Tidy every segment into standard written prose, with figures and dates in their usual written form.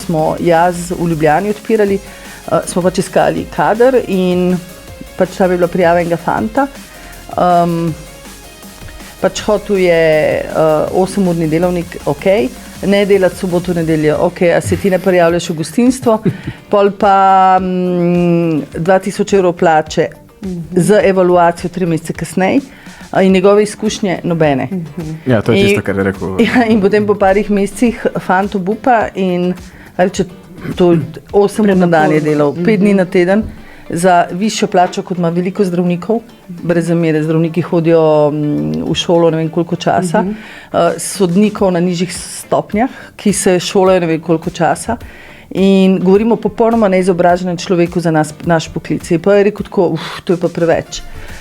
smo jaz v Ljubljani odpirali, smo pač iskali kader in pač ta bi bila prijava enega fanta. Pač hotel je 8-urni delovnik, ne delati soboto, nedeljo, a se ti ne prijavljaš v gostinstvo, pol pa 2000 evrov plače z evaluacijo 3 mesece kasneje in njegove izkušnje nobene. Ja, to je tisto, kar je rekel. Ja, in potem po parih mesecih fant obupa in reče, to 8 ur na dan je delal, 5 dni na teden, za višjo plačo, kot ima veliko zdravnikov, brez zamere, zdravniki hodijo v šolo ne vem koliko časa, sodnikov na nižjih stopnjah, ki se šolajo ne vem koliko časa in govorimo o popolnoma neizobraženem človeku za naš poklic. In pa je rekel tako, to je pa preveč.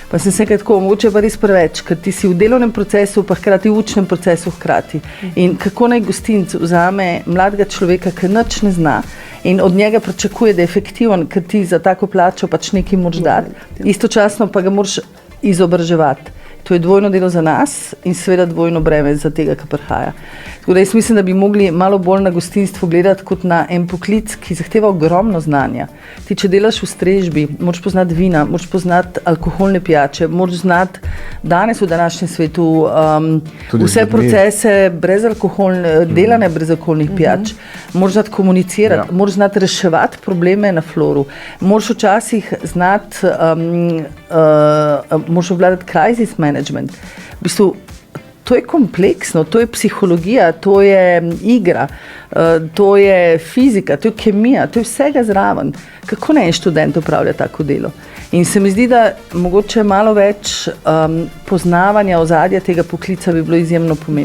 Pa sem se tako, mogoče pa res preveč, ker ti si v delovnem procesu, pa hkrati v učnem procesu hkrati. In kako naj gostinec vzame mladega človeka, ki nič ne zna in od njega pričakuje, da je efektiven, ker ti za tako plačo pač nekaj moraš dati, istočasno pa ga moraš izobraževati. To je dvojno delo za nas in seveda dvojno breme za tega, ki prihaja. Tako da jaz mislim, da bi mogli malo bolj na gostinstvo gledati kot na en poklic, ki zahteva ogromno znanja. Ti, če delaš v strežbi, moraš poznati vina, moraš poznati alkoholne pijače, moraš znati danes v današnjem svetu vse procese delane brez alkoholnih pijač, moraš znati komunicirati, moraš znati reševati probleme na floru, moraš včasih znati, moraš obvladati crisis management. V bistvu, to je kompleksno, to je psihologija, to je igra, to je fizika, to je kemija, to je vsega zraven. Kako naj en študent opravlja tako delo? In se mi zdi, da mogoče malo več poznavanja ozadja tega poklica bi bilo izjemno pomembno.